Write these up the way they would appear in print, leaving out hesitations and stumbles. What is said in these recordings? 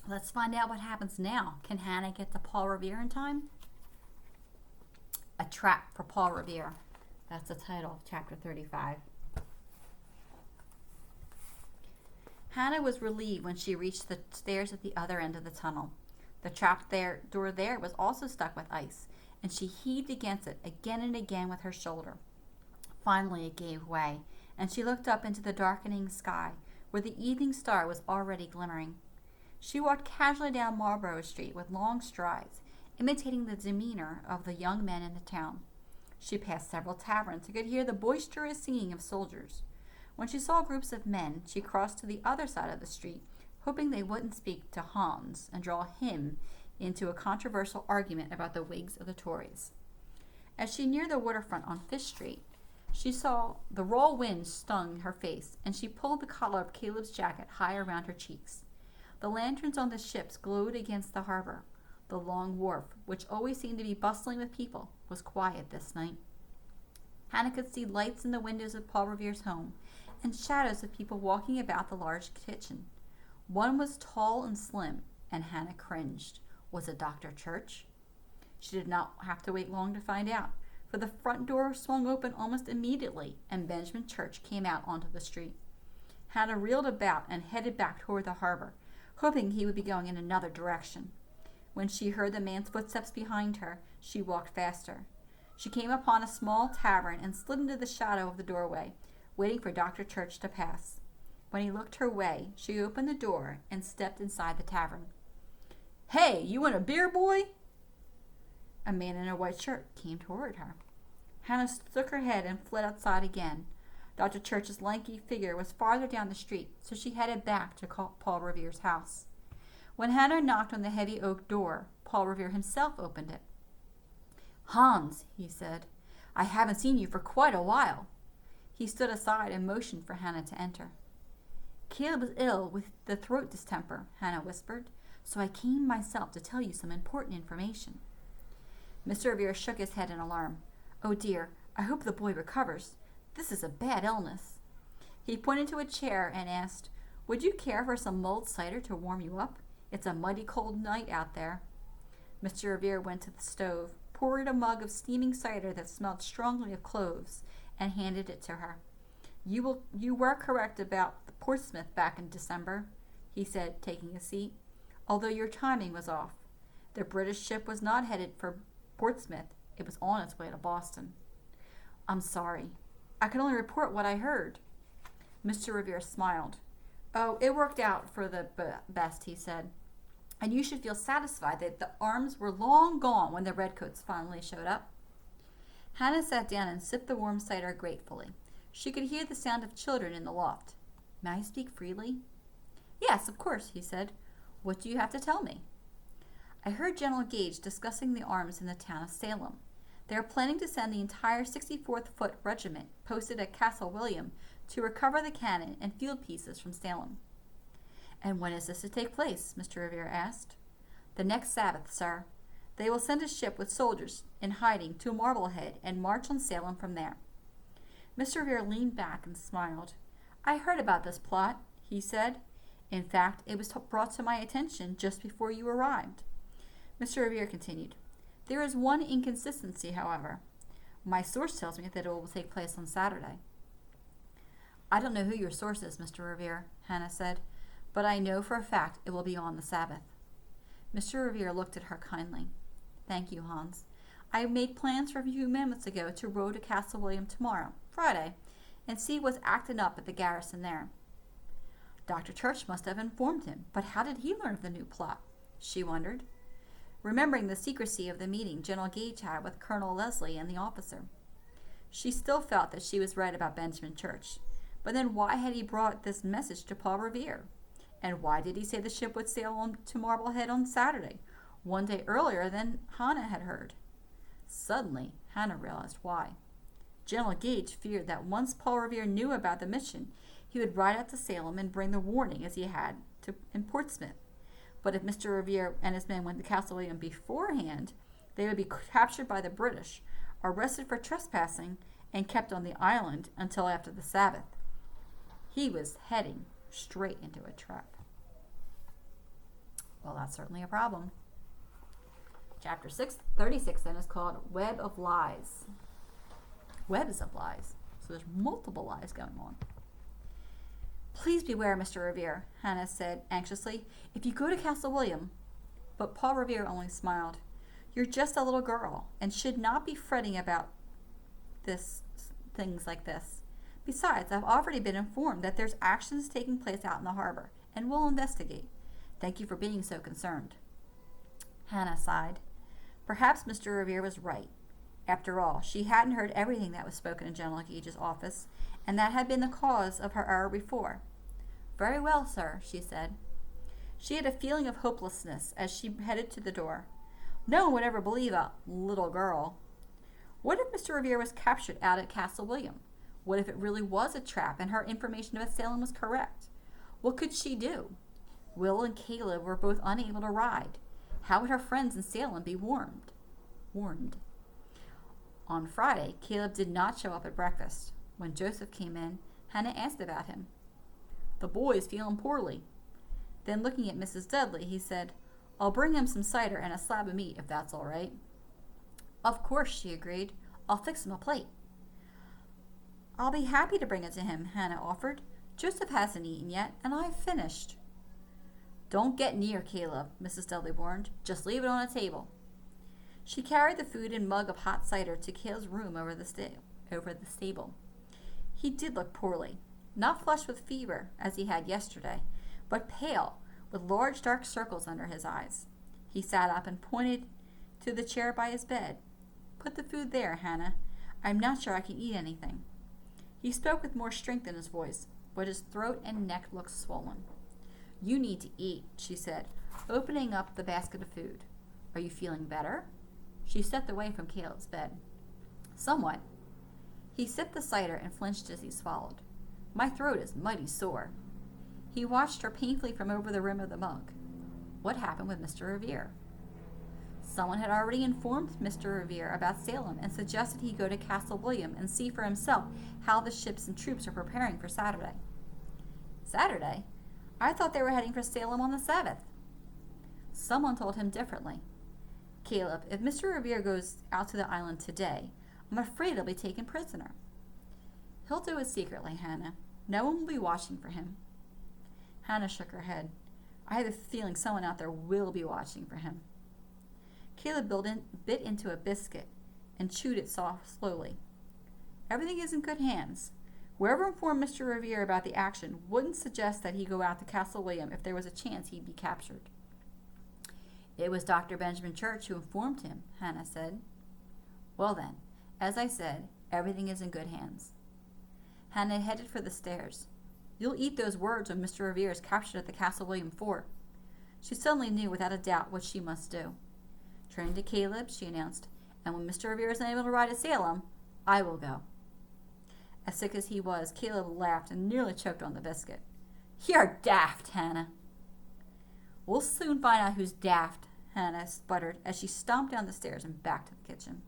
Let's find out what happens now. Can Hannah get to Paul Revere in time? A Trap for Paul Revere. That's the title of chapter 35. Hannah was relieved when she reached the stairs at the other end of the tunnel. The door there was also stuck with ice, and she heaved against it again and again with her shoulder. Finally it gave way, and she looked up into the darkening sky, where the evening star was already glimmering. She walked casually down Marlborough Street with long strides, imitating the demeanor of the young men in the town. She passed several taverns and could hear the boisterous singing of soldiers. When she saw groups of men, she crossed to the other side of the street, hoping they wouldn't speak to Hans and draw him into a controversial argument about the Whigs or the Tories. As she neared the waterfront on Fish Street, she saw the raw wind stung her face, and she pulled the collar of Caleb's jacket high around her cheeks. The lanterns on the ships glowed against the harbor. The long wharf, which always seemed to be bustling with people, was quiet this night. Hannah could see lights in the windows of Paul Revere's home, and shadows of people walking about the large kitchen. One was tall and slim, and Hannah cringed. Was it Dr. Church? She did not have to wait long to find out, for the front door swung open almost immediately, and Benjamin Church came out onto the street. Hannah reeled about and headed back toward the harbor, hoping he would be going in another direction. When she heard the man's footsteps behind her, she walked faster. She came upon a small tavern and slid into the shadow of the doorway, waiting for Dr. Church to pass. When he looked her way, she opened the door and stepped inside the tavern. "Hey, you want a beer, boy?" A man in a white shirt came toward her. Hannah shook her head and fled outside again. Dr. Church's lanky figure was farther down the street, so she headed back to Paul Revere's house. When Hannah knocked on the heavy oak door, Paul Revere himself opened it. "Hans," he said, "I haven't seen you for quite a while." He stood aside and motioned for Hannah to enter. "Caleb is ill with the throat distemper," Hannah whispered, "so I came myself to tell you some important information." Mr. Revere shook his head in alarm. "Oh dear, I hope the boy recovers. This is a bad illness." He pointed to a chair and asked, "Would you care for some mulled cider to warm you up? It's a mighty cold night out there." Mr. Revere went to the stove, poured a mug of steaming cider that smelled strongly of cloves, and handed it to her. You were correct about Portsmouth back in December," he said, taking a seat, "although your timing was off. The British ship was not headed for Portsmouth. It was on its way to Boston." "I'm sorry. I can only report what I heard." Mr. Revere smiled. "Oh, it worked out for the best," he said. "And you should feel satisfied that the arms were long gone when the redcoats finally showed up." Hannah sat down and sipped the warm cider gratefully. She could hear the sound of children in the loft. "May I speak freely?" "Yes, of course," he said. "What do you have to tell me?" "I heard General Gage discussing the arms in the town of Salem. They are planning to send the entire 64th Foot Regiment posted at Castle William to recover the cannon and field pieces from Salem." "And when is this to take place?" Mr. Revere asked. "The next Sabbath, sir. They will send a ship with soldiers in hiding to Marblehead and march on Salem from there." Mr. Revere leaned back and smiled. "I heard about this plot," he said. "In fact, it was brought to my attention just before you arrived." Mr. Revere continued, "There is one inconsistency, however. My source tells me that it will take place on Saturday." "I don't know who your source is, Mr. Revere," Hannah said, "but I know for a fact it will be on the Sabbath." Mr. Revere looked at her kindly. "Thank you, Hans. I made plans for a few minutes ago to row to Castle William tomorrow, Friday, and see what's acting up at the garrison there." Dr. Church must have informed him, but how did he learn of the new plot? She wondered, remembering the secrecy of the meeting General Gage had with Colonel Leslie and the officer. She still felt that she was right about Benjamin Church, but then why had he brought this message to Paul Revere? And why did he say the ship would sail on to Marblehead on Saturday, one day earlier than Hannah had heard? Suddenly, Hannah realized why. General Gage feared that once Paul Revere knew about the mission, he would ride out to Salem and bring the warning as he had in Portsmouth. But if Mr. Revere and his men went to Castle William beforehand, they would be captured by the British, arrested for trespassing, and kept on the island until after the Sabbath. He was heading straight into a trap. Well, that's certainly a problem. Chapter 36 then is called Web of Lies. Webs of lies. So there's multiple lies going on. Please beware, Mr. Revere, Hannah said anxiously. If you go to Castle William. But Paul Revere only smiled. You're just a little girl and should not be fretting about things like this. Besides, I've already been informed that there's actions taking place out in the harbor, and we'll investigate. Thank you for being so concerned. Hannah sighed. Perhaps Mr. Revere was right. After all, she hadn't heard everything that was spoken in General Gage's office, and that had been the cause of her error before. Very well, sir, she said. She had a feeling of hopelessness as she headed to the door. No one would ever believe a little girl. What if Mr. Revere was captured out at Castle William? What if it really was a trap and her information about Salem was correct? What could she do? Will and Caleb were both unable to ride. How would her friends in Salem be warned? On Friday, Caleb did not show up at breakfast. When Joseph came in, Hannah asked about him. The boy's feeling poorly. Then looking at Mrs. Dudley, he said, I'll bring him some cider and a slab of meat, if that's all right. Of course, she agreed. I'll fix him a plate. I'll be happy to bring it to him, Hannah offered. Joseph hasn't eaten yet, and I've finished. Don't get near Caleb, Mrs. Dudley warned. Just leave it on a table. She carried the food and mug of hot cider to Caleb's room over the stable. He did look poorly, not flushed with fever, as he had yesterday, but pale, with large dark circles under his eyes. He sat up and pointed to the chair by his bed. Put the food there, Hannah. I'm not sure I can eat anything. He spoke with more strength in his voice, but his throat and neck looked swollen. You need to eat, she said, opening up the basket of food. Are you feeling better? She stepped away from Caleb's bed. Somewhat. He sipped the cider and flinched as he swallowed. My throat is mighty sore. He watched her painfully from over the rim of the mug. What happened with Mr. Revere? Someone had already informed Mr. Revere about Salem and suggested he go to Castle William and see for himself how the ships and troops are preparing for Saturday. Saturday? I thought they were heading for Salem on the 7th. Someone told him differently. Caleb, if Mr. Revere goes out to the island today, I'm afraid he'll be taken prisoner. He'll do it secretly, Hannah. No one will be watching for him. Hannah shook her head. I have a feeling someone out there will be watching for him. Caleb bit into a biscuit and chewed it slowly. Everything is in good hands. Whoever informed Mr. Revere about the action wouldn't suggest that he go out to Castle William if there was a chance he'd be captured. It was Dr. Benjamin Church who informed him, Hannah said. Well then, as I said, everything is in good hands. Hannah headed for the stairs. You'll eat those words when Mr. Revere is captured at the Castle William fort. She suddenly knew without a doubt what she must do. Turning to Caleb, she announced, and when Mr. Revere is unable to ride to Salem, I will go. As sick as he was, Caleb laughed and nearly choked on the biscuit. You're daft, Hannah. We'll soon find out who's daft, Hannah sputtered as she stomped down the stairs and back to the kitchen.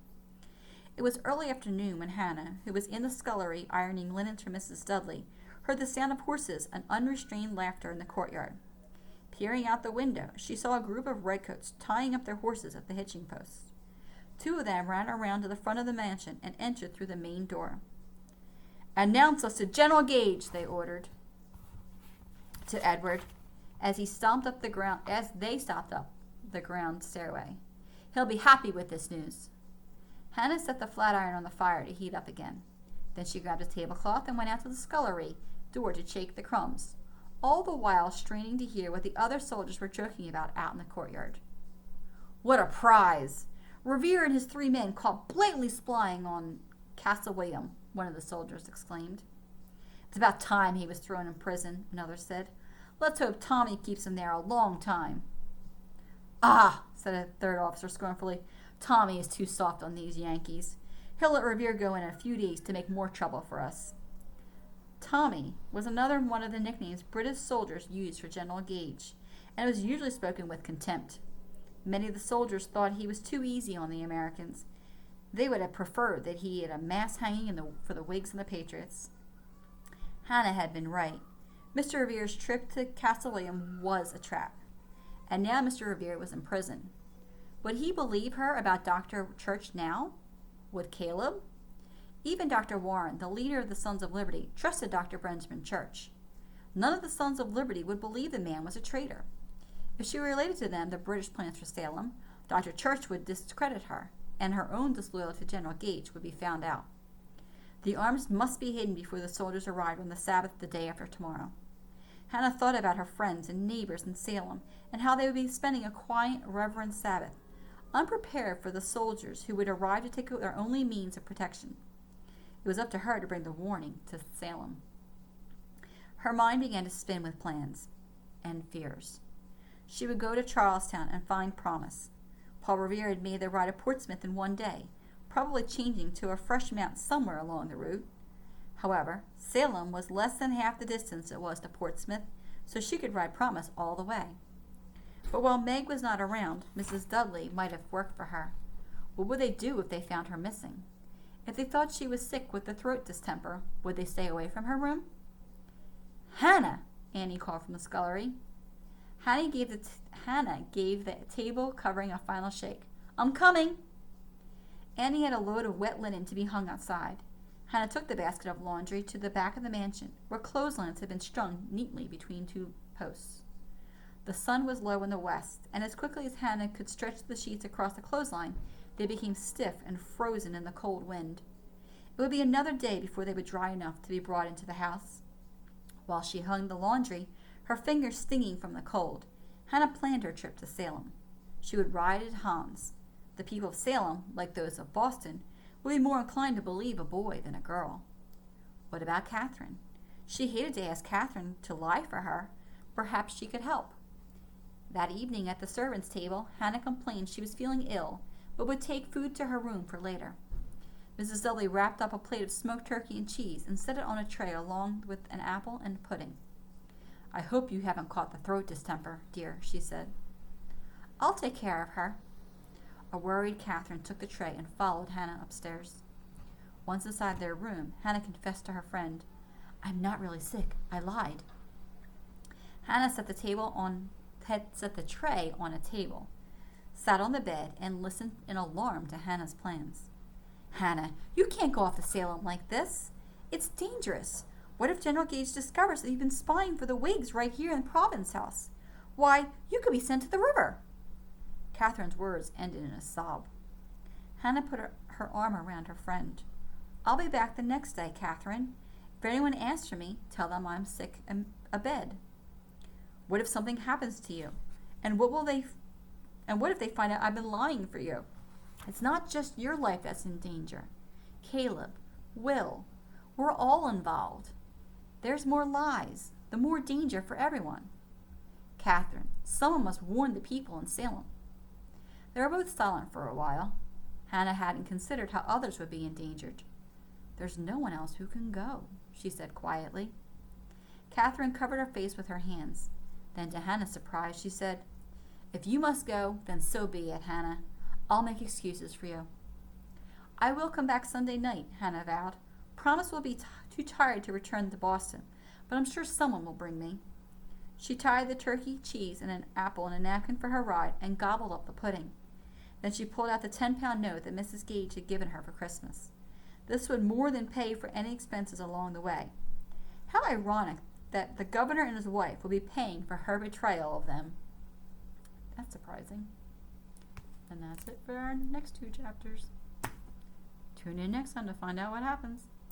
It was early afternoon when Hannah, who was in the scullery ironing linens for Mrs. Dudley, heard the sound of horses and unrestrained laughter in the courtyard. Peering out the window, she saw a group of redcoats tying up their horses at the hitching posts. Two of them ran around to the front of the mansion and entered through the main door. Announce us to General Gage, they ordered to Edward as they stomped up the ground stairway. He'll be happy with this news. Hannah set the flat iron on the fire to heat up again. Then she grabbed a tablecloth and went out to the scullery door to shake the crumbs, all the while straining to hear what the other soldiers were joking about out in the courtyard. What a prize! Revere and his 3 men caught blatantly spying on Castle William, one of the soldiers exclaimed. It's about time he was thrown in prison, another said. Let's hope Tommy keeps him there a long time. Ah, said a third officer scornfully. Tommy is too soft on these Yankees. He'll let Revere go in a few days to make more trouble for us. Tommy was another one of the nicknames British soldiers used for General Gage, and was usually spoken with contempt. Many of the soldiers thought he was too easy on the Americans. They would have preferred that he had a mass hanging for the Whigs and the Patriots. Hannah had been right. Mr. Revere's trip to Castle William was a trap. And now Mr. Revere was in prison. Would he believe her about Dr. Church now? Would Caleb? Even Dr. Warren, the leader of the Sons of Liberty, trusted Dr. Benjamin Church. None of the Sons of Liberty would believe the man was a traitor. If she related to them the British plans for Salem, Dr. Church would discredit her, and her own disloyalty to General Gage would be found out. The arms must be hidden before the soldiers arrived on the Sabbath the day after tomorrow. Hannah thought about her friends and neighbors in Salem and how they would be spending a quiet, reverent Sabbath, unprepared for the soldiers who would arrive to take their only means of protection. It was up to her to bring the warning to Salem. Her mind began to spin with plans and fears. She would go to Charlestown and find Promise. Paul Revere had made the ride to Portsmouth in one day, probably changing to a fresh mount somewhere along the route. However, Salem was less than half the distance it was to Portsmouth, so she could ride Promise all the way. But while Meg was not around, Mrs. Dudley might have worked for her. What would they do if they found her missing? If they thought she was sick with the throat distemper, would they stay away from her room? "Hannah!" Annie called from the scullery. Hannah gave the table covering a final shake. "I'm coming!" Annie had a load of wet linen to be hung outside. Hannah took the basket of laundry to the back of the mansion, where clotheslines had been strung neatly between two posts. The sun was low in the west, and as quickly as Hannah could stretch the sheets across the clothesline, they became stiff and frozen in the cold wind. It would be another day before they would dry enough to be brought into the house. While she hung the laundry, her fingers stinging from the cold, Hannah planned her trip to Salem. She would ride at Hans. The people of Salem, like those of Boston, would be more inclined to believe a boy than a girl. What about Catherine? She hated to ask Catherine to lie for her. Perhaps she could help. That evening at the servants' table, Hannah complained she was feeling ill, but would take food to her room for later. Mrs. Dudley wrapped up a plate of smoked turkey and cheese and set it on a tray along with an apple and pudding. "I hope you haven't caught the throat distemper, dear," she said. "I'll take care of her." A worried Catherine took the tray and followed Hannah upstairs. Once inside their room, Hannah confessed to her friend, "I'm not really sick. I lied." Hannah set the tray on a table, sat on the bed, and listened in alarm to Hannah's plans. "Hannah, you can't go off to Salem like this. It's dangerous. What if General Gage discovers that you've been spying for the Whigs right here in Province House? Why, you could be sent to the river." Catherine's words ended in a sob. Hannah put her arm around her friend. "I'll be back the next day, Catherine. If anyone asks for me, tell them I'm sick in a bed." "What if something happens to you? And what if they find out I've been lying for you? It's not just your life that's in danger. Caleb, Will, we're all involved. There's more lies, the more danger for everyone." "Catherine, someone must warn the people in Salem." They were both silent for a while. Hannah hadn't considered how others would be endangered. "There's no one else who can go," she said quietly. Catherine covered her face with her hands. Then, to Hannah's surprise, she said, "If you must go, then so be it, Hannah. I'll make excuses for you." "I will come back Sunday night," Hannah vowed. "Promise will be too tired to return to Boston, but I'm sure someone will bring me." She tied the turkey, cheese, and an apple in a napkin for her ride and gobbled up the pudding. Then she pulled out the 10-pound note that Mrs. Gage had given her for Christmas. This would more than pay for any expenses along the way. How ironic that the governor and his wife will be paying for her betrayal of them. That's surprising. And that's it for our next 2 chapters. Tune in next time to find out what happens.